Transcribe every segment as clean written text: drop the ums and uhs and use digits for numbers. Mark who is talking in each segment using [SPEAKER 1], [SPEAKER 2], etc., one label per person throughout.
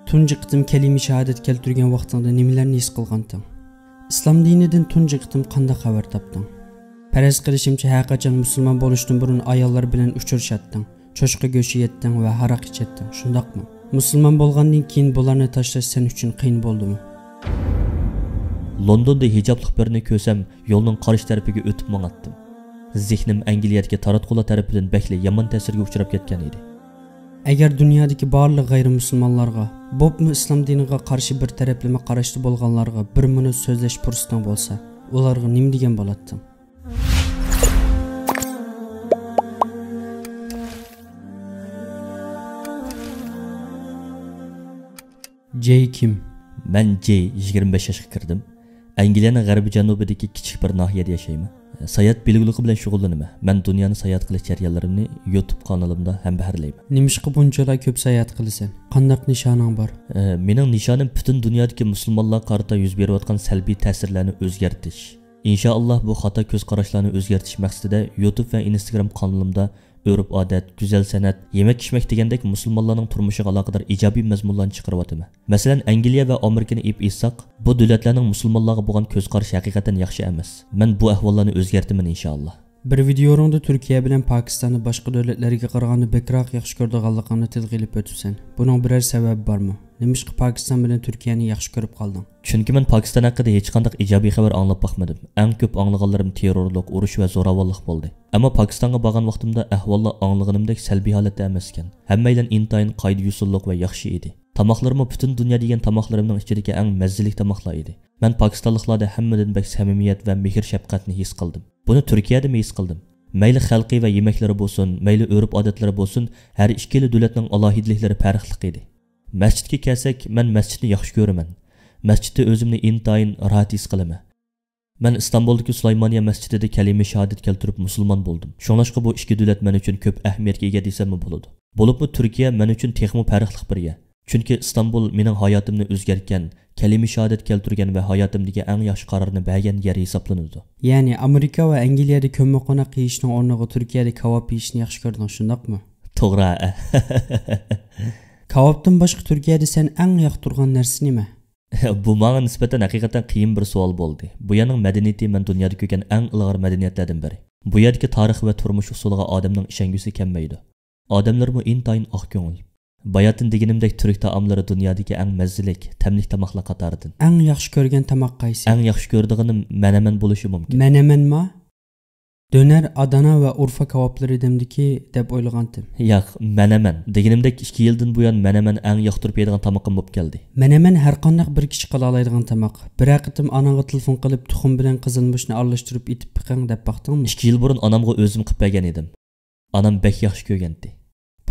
[SPEAKER 1] tunji qitim kalima shahodat keltirgan vaqtingda nimalarni his qilganding? Islom dinidan tunji qitim qanday xabar topding? Faraz qilishimcha har qachon musulmon bo'lishdan burun ayollar bilan uchrashatding, cho'chqa go'shi yetding va haraq ichetding, shundaqmi? Musulmon bo'lgandan keyin bularni tashlash sen uchun qiyin bo'ldimi?
[SPEAKER 2] Londonda hijoblik birini ko'rsam, yo'lning qarshi tarafiga o'tib mang'atdim. Zihnim Angliyadagi taratqular tarafidan bakli yomon ta'sirga uchrab ketgan edi.
[SPEAKER 1] Agar dunyodagi barliq g'ayrimusulmonlarga, bo'pmi islom diniga qarshi bir taraflama qarashda bo'lganlarga bir minut so'zlash fursating bo'lsa, ularga nima degan bo'larding? Jay kim?
[SPEAKER 2] Men Jay 25 yoshga kirdim. Angliyaning g'arbiy janubidagi kichik bir nahiyada yashayman. Sayohat bilgiligi bilan shug'ullanaman. Men dunyoni sayohat qilish jarayonlarimni YouTube kanalimda ham baharlayman.
[SPEAKER 1] Nimishqa bunchalar ko'p sayohat qilasan? Qanday nishoning bor?
[SPEAKER 2] Mening nishonim butun dunyodagi musulmonlar qarata yuz berayotgan salbiy ta'sirlarni o'zgartirish. Inshaalloh bu xato ko'z qarashlarni o'zgartirish maqsadida YouTube va Instagram kanalimda örüp odat, güzel sanat, yemek içmek degandek musulmonlarning turmushiga aloqador ijobiy mazmunlarni chiqaryapman. Masalan, Angliya va Amerikani ib isaq, bu davlatlarning musulmonlarga bo'lgan ko'z qarashi haqiqatan yaxshi emas. Men bu ahvollarni o'zgartiraman inshaalloh.
[SPEAKER 1] Bir videoringda Turkiya bilan Pokistonni boshqa davlatlarga qaraganda bekroq yaxshi ko'rdiganligini tilga ilib o'tibsan. Buning biror sababi bormi? Nimishqa Pokiston bilan Turkiyani yaxshi ko'rib qolding?
[SPEAKER 2] Chunki men Pokiston haqida hech qanday ijobiy xabar anglab baxmadim. Eng ko'p anglaganlarim terrorlik, urush va zo'ravonlik bo'ldi. Ammo Pokistonga borgan vaqtimda ahvollar anglaganimdek salbiy holatda emas ekan. Hammaylar intayin qoida usullik va yaxshi edi. Tamoqlarim butun dunyo degan tamoqlarimning ichidagi eng mazzilik tamoqlar edi. Men pokistonliklarda hammadan bak samimiyat va mehr shafqatni his qildim. Buni Turkiyada his qildim. Mayli xalqi va yemeklari bo'lsin, mayli o'rib odatlari bo'lsin, har ikkala davlatning alohidliklari farqli edi. Masjidga kelsak, men masjidni yaxshi ko'raman. Masjidda o'zimni intayin rohat his qilaman. Men Istanbuldagi Sulaymoniya masjidida kalima shahodat keltirib musulmon bo'ldim. Shuningdek bu ikki davlat men uchun ko'p ahamiyatga ega desam bo'ladi. Bo'libmi Turkiya men uchun texmo farqli bir yer. Chunki Istanbul mening hayotimni o'zgartgan, kalima shahodat keltirgan va hayotimdagi eng yaxshi qarorni bergan yer hisoblanadi.
[SPEAKER 1] Ya'ni Amerika va Angliyada ko'mmoqona qiyishning o'rniga Turkiyada kebab yeyishni yaxshi ko'rding, shundaqmi?
[SPEAKER 2] To'g'ri.
[SPEAKER 1] Kebabdan boshqa Turkiyada sen eng yoqtirgan narsa nima?
[SPEAKER 2] Bu menga nisbatan haqiqatan qiyin bir savol bo'ldi. Bu yerning madaniyati men dunyoda ko'rgan eng ilg'or madaniyatlardan biri. Bu yerdagi tarix va turmush usuliga odamning ishongusi kelmaydi. Odamlarmi intayin oq ko'ngil. Bayatın deganimdek turk taomlari dunyodagi eng mazzilik, tamlik tamoqlar qatoridan.
[SPEAKER 1] Eng yaxshi ko'rgan tamoq qaysi?
[SPEAKER 2] Eng yaxshi ko'rdiganim menemen bo'lishi mumkin.
[SPEAKER 1] Menemenmi? Döner, Adana va Urfa kebabları demdiki deb o'ylagandim.
[SPEAKER 2] Yo'q, menemen. Deganimdek 2 yildan buyon menemen eng yoqtirib yeydigan tamoqim bo'lib keldi.
[SPEAKER 1] Menemen har qanday bir kishi qila oladigan tamoq. Bir qitim anamga telefon qilib tuxum bilan qizilmushni aralashtirib itib piqing deb baqdingmi?
[SPEAKER 2] 2 yil burun anamga o'zim qilib bergan edim. Anam bek yaxshi ko'rgandi.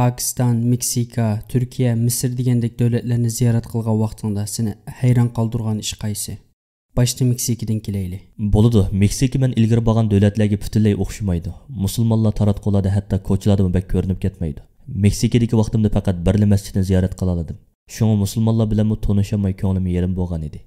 [SPEAKER 1] Pakistan, Meksika, Turkiya, Misr degandek davlatlarni ziyorat qilgan vaqtingda seni hayron qoldirgan ish qaysi? Başta Meksikadan kelayli.
[SPEAKER 2] Bo'ladi. Meksika men ilgari borgan davlatlarga butunlay o'xshamaydi. Musulmonlar taratqularda hatto ko'chalarda bak ko'rinib ketmaydi. Meksikadagi vaqtimda faqat bir masjidni ziyorat qila oldim. Shunga musulmonlar bilan tanishamay ko'nglim yerim bo'lgan edi.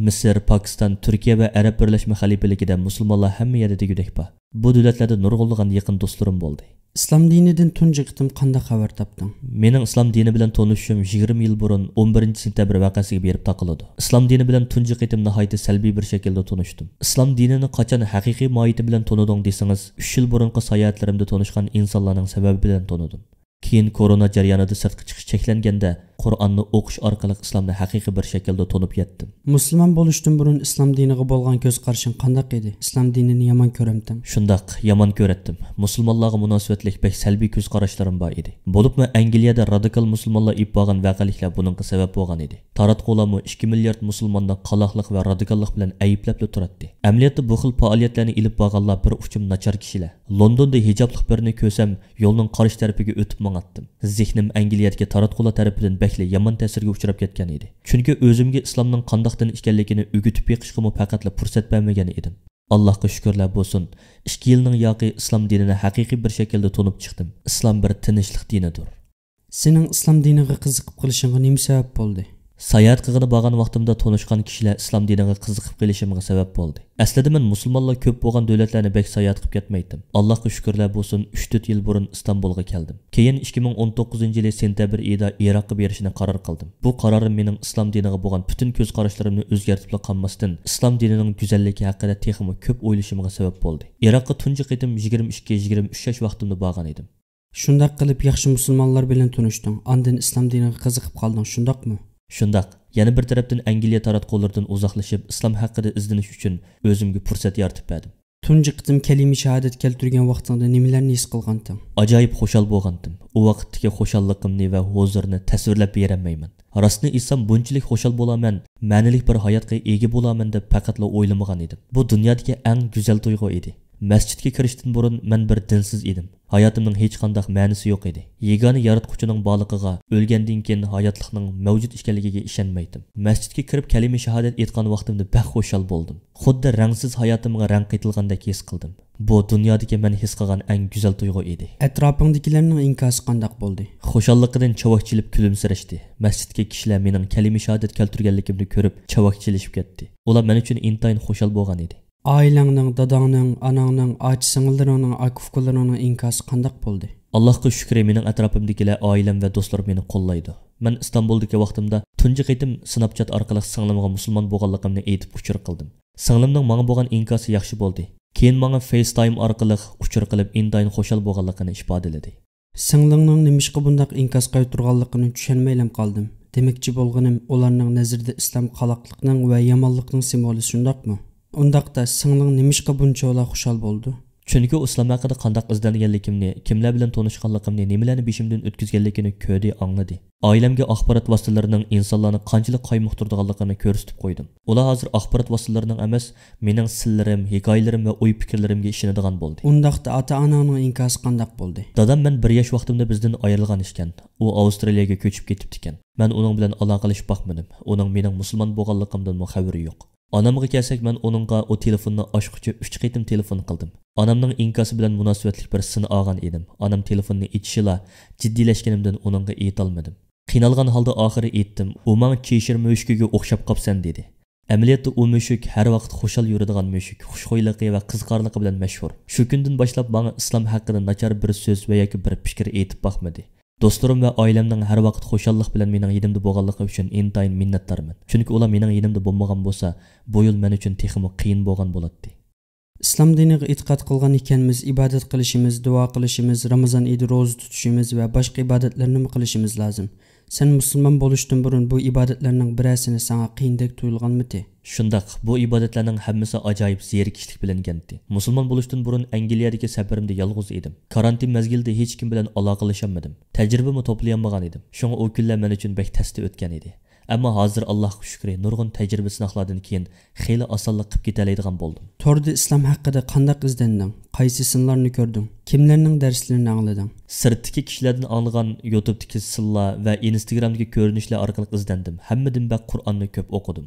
[SPEAKER 2] Misr, Pokiston, Turkiya va Arab Birlashma Xalifaligida musulmonlar hamma yerda degudek bor. Bu davlatlarda nurg'unlagan yaqin do'stlarim bo'ldi.
[SPEAKER 1] İslam dinidan tunji qitim qanday xabar topding?
[SPEAKER 2] Mening islom dini bilan tanishishim 20 yil burun 11 sentabr vaqasiga berib taqiladi. Islom dini bilan tunji qitim nihoyatda salbiy bir shaklda tanishdim. Islom dinini qachon haqiqiy mohiyati bilan taniding desangiz, 3 yil burungi sayohatlarimda tanishgan insonlarning sababi bilan tanidim. Keyin korona jarayonida sirtqa chiqish cheklanganda Qur'onni o'qish orqali islomni haqiqiy bir shaklda tanib yetdim.
[SPEAKER 1] Musulmon bo'lishdan burun islom diniga bo'lgan ko'z qarashing qanday edi? Islom dinini yomon ko'ramding?
[SPEAKER 2] Shundoq, yomon ko'ratdim. Musulmonlarga munosabatlik bek salbiy ko'z qarashlarim bor edi. Bo'libmi Angliyada radikal musulmonlar ib bo'lgan voqeliklar buningga sabab bo'lgan edi. Taratqularmi 2 milliard musulmonni qaloqlik va radikallik bilan ayblab turadi. Amaliyotda bu xil faoliyatlarni ilib bo'lganlar bir uchum nachar kishilar. Londonda hijoblik birini ko'rsam, yo'lning qarshi tarafiga o'tib mang'atdim. Zihnim Angliyadagi taratqular tarafidan bakli yomon ta'sirga uchrab ketgan edi. Chunki o'zimga islomning qandoqdan ekanligini o'g'itib beqishga faqatla fursat bermagan edim. Allohga shukrlar bo'lsin. 2 yilning yoqi islom dinini haqiqiy bir shaklda tanib chiqdim. Islom bir tinchlik dinidir.
[SPEAKER 1] Sening islom diniga qiziqib qolishingga nima sabab bo'ldi?
[SPEAKER 2] Sayohat qilgani borgan vaqtimda tanishgan kishilar islom diniga qiziqib qolishimga sabab bo'ldi. Aslida men musulmonlar ko'p bo'lgan davlatlarni bek sayohat qilib ketmaydim. Allohga shukrlar bo'lsin, 3-4 yil burun Istanbulga keldim. Keyin 2019-yili sentabr oyida Iroqqa berishni qaror qildim. Bu qarorim mening islom diniga bo'lgan butun ko'z qarashlarimni o'zgartirib qolmasdan, islom dinining go'zalligi haqida texmi ko'p o'ylashimga sabab bo'ldi. Iroqqa tunji qitim 22-23 yosh vaqtimda borgan edim.
[SPEAKER 1] Shundaq qilib yaxshi musulmonlar bilan tanishding. Ondan islom diniga qiziqib qolding, shundaqmi?
[SPEAKER 2] Shundaq. Yana bir tarafdan Angliya taratqulardan uzoqlashib, islom haqida izlanish uchun o'zimga fursat yaratib berdim.
[SPEAKER 1] Tunji qitim kalima shahodat keltirgan vaqtingda nimalarni his qilganding?
[SPEAKER 2] Ajoyib xushal bo'lgandim. U vaqtdagi xushalligimni va huzurni tasvirlab berolmayman. Rostni aytsam, bunchalik xushal bo'laman, ma'nilik bir hayotga ega bo'laman deb faqatla o'ylamagan edim. Bu dunyodagi eng go'zal tuyg'u edi. Masjidga kirishdan burun men bir dinsiz edim. Hayotimning hech qanday ma'nisi yo'q edi. Yegona yaratquchining borligiga, o'lgandan keyin hayotlikning mavjud ekanligiga ishonmaydim. Masjidga kirib kalima shahodat aytgan vaqtimda baxushal bo'ldim. Xuddi rangsiz hayotimga rang qitilgandek his qildim. Bu dunyodagi men his qilgan eng go'zal tuyg'u edi.
[SPEAKER 1] Atrofingdagilarning inkosi qanday bo'ldi?
[SPEAKER 2] Xushalligidan chavakchilib kulimsirashdi. Masjidga kishilar mening kalima shahodat keltirganligimni ko'rib chavakchilishib ketdi. Ular men uchun intayin xushal bo'lgan edi.
[SPEAKER 1] Ailangning, dadangning, anangning, aka-singillarning, aka-ukalarning inkosi qanday bo'ldi?
[SPEAKER 2] Allohga shukr, mening atrofimdagilar, oilam va do'stlarim meni qo'llaydi. Men Istanbuldagi vaqtimda tunji qitim Snapchat orqali singlimga musulmon bo'lganligimni aytib uchur qildim. Singlimning menga bo'lgan inkosi yaxshi bo'ldi. Keyin menga FaceTime orqali uchur qilib intayin xushal bo'lganligini ifodaladi.
[SPEAKER 1] Singlingning nimishqa bundaq inkos qayturganligini tushunmaylam qoldim. Demakchi bo'lganim, ularning nazarida islom qaloqlikning va yomonlikning simvoli shundaqmi? Undaqda singling nimishqa buncha xushal bo'ldi?
[SPEAKER 2] Chunki islom haqida qanday izlanganligimni, kimlar bilan tanishganligimni, nimalarni beshimdan o'tkazganligini ko'rdi, angladi. Oilamga axborot vositalarining insonlarni qanchalik qaymoqtirganligini ko'rsatib qo'ydim. Ular hozir axborot vositalarining emas, mening sirlarim, hikoyalarim va o'y fikrlarimga ishonadigan bo'ldi.
[SPEAKER 1] Undaqda ota-onaning inkosi qanday bo'ldi?
[SPEAKER 2] Dadam men 1 yosh vaqtimda bizdan ayrilgan ekan. U Avstraliyaga ko'chib ketibdi ekan. Men uning bilan aloqalashib boqmadim. Uning mening musulmon bo'lganligimdan xabari yo'q. Onamga kelsak, men uningga o telefonni ochqicha 3 qitim telefon qildim. Onamning inkosi bilan munosabatli bir sin olgan edim. Onam telefonni ichishila jiddiylashganimdan uningga aytolmadim. Qiynalgan holda oxiri aytdim. U menga cheshir mushkiga o'xshab qopsan dedi. Amaliyotda u mushuk har vaqt xushal yuradigan mushuk, xushxo'yligi va qiziqarligi bilan mashhur. Shu kundan boshlab menga islom haqida nachar bir so'z va yoki bir fikr aytib boqmadi. Do'stlarim va oilamning har vaqt xushallik bilan mening yonimda bo'lganligi uchun intayin minnatdorman. Chunki ular mening yonimda bo'lmagan bo'lsa, bu yo'l men uchun texmi qiyin bo'lgan bo'ladi.
[SPEAKER 1] Islom diniga e'tiqod qilgan ekanmiz, ibodat qilishimiz, duo qilishimiz, Ramazon oyida ro'za tutishimiz va boshqa ibodatlarni qilishimiz lozim. Sen musulmon bo'lishdan burun bu ibodatlarning birasini sana qiyindek tuyulganmidi?
[SPEAKER 2] Shundaq, bu ibodatlarning hammasi ajoyib zerikishlik bilan geldi. Musulmon bo'lishdan burun Angliyadagi safarimda yolg'iz edim. Karantin mezgilida hech kim bilan aloqalashamadim. Tajribamni to'playolmagan edim. Shunga o kunlar men uchun bek tasti o'tgan edi. Ammo hozir Allohga shukr, nurg'un tajriba sinovlardan keyin xeyli osonlik qilib ketalaydigan bo'ldim.
[SPEAKER 1] Torda islom haqida qanday izlanding? Qaysi sinlarni ko'rding? Kimlarning darslarini anglading?
[SPEAKER 2] Sirtdagi kishilardan anglagan YouTube'dagi sinlar va Instagram'dagi ko'rinishlar orqali izlandim. Hammadan bak Qur'onni ko'p o'qidim.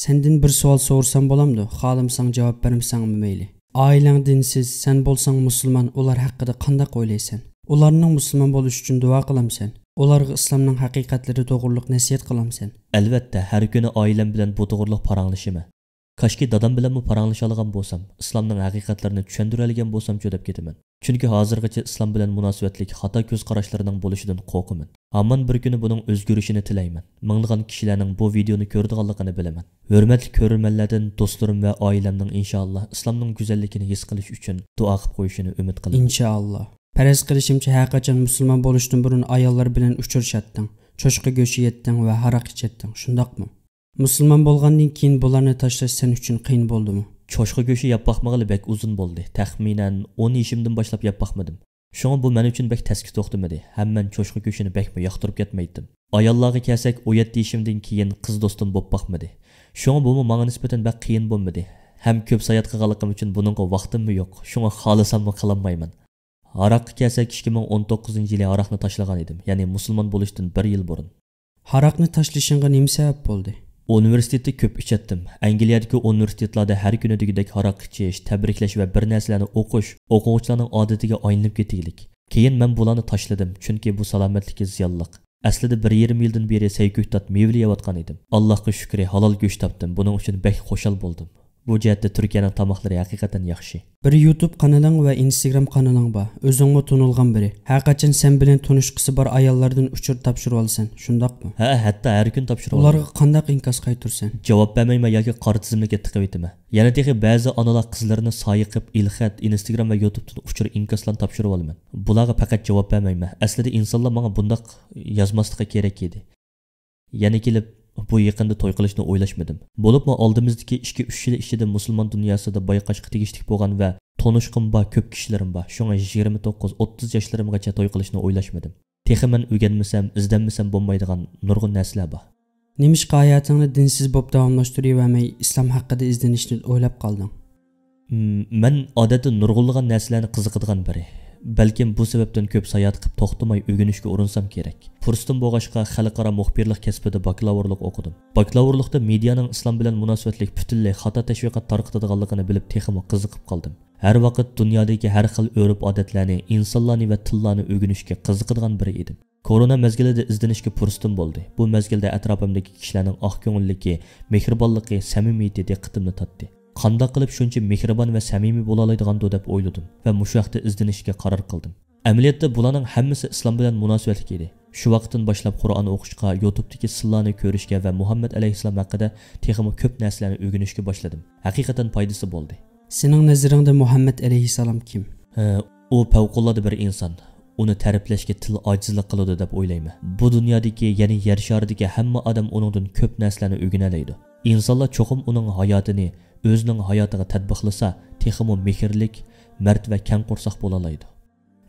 [SPEAKER 1] Senden bir savol so'rsam bo'lamdi? Xohlamsan javob bermasangmi mayli. Oilang dinsiz, sen bo'lsang musulmon, ular haqida qanday o'ylaysan? Ularning musulmon bo'lish uchun duo qilamsan? Ularga islomning haqiqatlari to'g'riliq nasihat qilamsan?
[SPEAKER 2] Albatta, har kuni oilam bilan bu to'g'riliq paranglashima. Kashki dadam bilanmi paranglasha olgan bo'lsam, islomning haqiqatlarini tushundira olgan bo'lsam-chu deb ketaman. Chunki hozirgacha islom bilan munosabatlik xato ko'z qarashlarining bo'lishidan qo'rqaman. Ammo bir kuni buning o'zgarishini tilayman. Minglagan kishilarning bu videoni ko'radiganligini bilaman. Hurmatli ko'rmanlardan do'stlarim va oilamning inshaalloh islomning go'zalligini his qilish uchun duo qilib qo'yishini umid qilaman.
[SPEAKER 1] Inshaalloh. Faraz qilishimcha haqiqatan musulmon bo'lishdan burun ayollar bilan uchrashatding, cho'chqa go'shi yetding va haraq ichetding, shundaqmi? Musulmon bo'lgandan keyin bularni tashlash sen uchun qiyin bo'ldimi?
[SPEAKER 2] Cho'chqa go'shi yeb boqmag'ili bek uzun bo'ldi. Taxminan 10 yoshimdan boshlab yeb boqmadim. Shunga bu men uchun bek taski to'xtamadi. Hamman cho'chqa go'shini bekmi yoqtirib ketmaydim. Ayollarga kelsak, 17 yoshimdan keyin qiz do'stim bo'lib boqmadi. Shunga bu menga nisbatan bek qiyin bo'lmadi. Ham ko'p sayat qilganligim uchun buningga vaqtimmi yo'q. Shunga xohlasammi qilolmayman. Haraqqa kelsak 2019-yili haraqni tashlagan edim. Ya'ni musulmon bo'lishdan 1 yil burun.
[SPEAKER 1] Haraqni tashlashingga nima sabab bo'ldi?
[SPEAKER 2] Universitetda ko'p ichatdim. Angliyadagi universitetlarda har kuni degidek haraq ichish, tabriklash va bir narsalarni o'qish o'quvchilarning odatiga aylanib ketaylik. Keyin men bularni tashladim, chunki bu salomatlikka ziyonliq. Aslida 1,5 yildan beri sayko'ktat mevliyotgan edim. Allohga shukri, halol go'sht topdim. Buning uchun bek xushal bo'ldim. Bu jihatda Turkiyaning tamoqlari haqiqatan yaxshi.
[SPEAKER 1] Bir YouTube kanaling va Instagram kanaling bor. O'zingga tunilgan biri. Haqiqatan sen bilan tunishqisi bor ayollardan uchur topshirib olsan. Shundaqmi?
[SPEAKER 2] Ha, hatto har kun topshirib olaman.
[SPEAKER 1] Ularga qanday inkas qaytursan?
[SPEAKER 2] Javob bermayman yoki qora tizimlikka tiqib etaman. Yana texi ba'zi onalar qizlarini soyiqib, ilxat, Instagram va YouTubedan uchur inkaslarni topshirib olaman. Bularga faqat javob bermayman. Aslida insonlar menga bundaq yozmasligi kerak edi. Yana kelib bu yaqinda to'y qilishni o'ylashmadim. Bo'libmi oldimizdagi 2-3 yil ichida musulmon dunyosida bayqashga tegishlik bo'lgan va tonishqim bor, ko'p kishilarim bor. Shunga 29-30 yoshlarimgacha to'y qilishni o'ylashmadim. Texi men o'rganmasam, izlanmasam bo'lmaydigan nurg'un narsalar bor.
[SPEAKER 1] Nimishqa hayotingni dinsiz bo'lib davomlashtirmay, islom haqida izlanishni o'ylab qolding?
[SPEAKER 2] Men odatda nurg'unlagan narsalarni qiziqadigan biri. Balkim bu sababdan ko'p sayohat qilib to'xtamay o'rganishga urinsam kerak. Fursatim bo'lg'achqa xalqaro muxbirlik kasbida bakalavrlik o'qidim. Bakalavrlikda medianing islom bilan munosabatlik butunlay xato tashviqot tarqatadiganligini bilib texmo qiziqib qoldim. Har vaqt dunyodagi har xil urf-odatlarni, insonlarni va tillarni o'rganishga qiziqadigan biri edim. Korona mezgilida izlanishga fursatim bo'ldi. Bu mezgilda atrofimdagi kishilarning oq ko'ngilligi, mehribonligi, samimiyati diqqatimni tortdi. Qanday qilib shuncha mehribon va samimiy bo'la oladigan deb o'yladim va mushu vaqtda izlanishga qaror qildim. Amaliyotda bularning hammasi islom bilan munosabatli edi. Shu vaqtdan boshlab Qur'on o'qishga, YouTube'dagi sillarni ko'rishga va Muhammad alayhisalom haqida texmo ko'p narsalarni o'rganishga boshladim. Haqiqatan foydasi bo'ldi.
[SPEAKER 1] Sening nazaringda Muhammad alayhisalom kim?
[SPEAKER 2] U favqulodda bir inson. Uni ta'riflashga til ojizlik qiladi deb o'ylayman. Bu dunyodagi, ya'ni yer sharidagi hamma odam uningdan ko'p narsalarni o'rganadi. Insonlar cho'qim uning hayotini o'zining hayotiga tatbiqlasa, texmo mehrlik, mard va kang qo'rsoq bo'la oladi.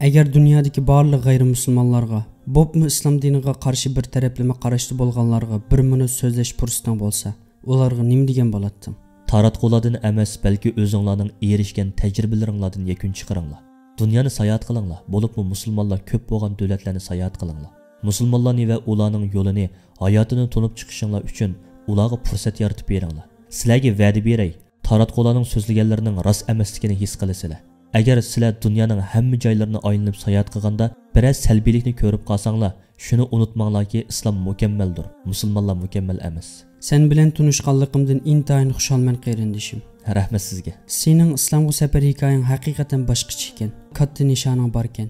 [SPEAKER 1] Agar dunyodagi barliq g'ayrimusulmonlarga, bo'pmi islom diniga qarshi bir taraflama qarashli bo'lganlarga bir minut so'zlash fursating bo'lsa, ularga nima degan bo'larding?
[SPEAKER 2] Taratqulardan emas, balki o'zinglarning erishgan tajribalaringlardan yakun chiqaringlar. Dunyoni sayohat qilinglar. Bo'libmi musulmonlar ko'p bo'lgan davlatlarni sayohat qilinglar. Musulmonlarni va ularning yo'lini, hayotini tunib chiqishinglar uchun ularga fursat yaratib beringlar. Sizlarga va'da beray, taratqularning so'zlaganlarining rost emasligini his qilasizlar. Agar sizlar dunyoning hamma joylarini aylanib sayohat qilganda biroz salbiylikni ko'rib qolsanglar, shuni unutmanglarki, islom mukammaldir, musulmonlar mukammal emas.
[SPEAKER 1] Sen bilan tunishganligimdan intayin xushalman qarindishim.
[SPEAKER 2] Rahmat sizga.
[SPEAKER 1] Sening islomga safar hikoyang haqiqatan boshqacha ekan. Katta nishoning bor ekan.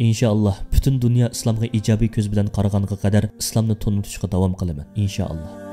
[SPEAKER 2] Inshaalloh butun dunyo islomga ijobiy ko'z bilan qaraganiga qadar islomni tunutishga davom qilaman. Inshaalloh.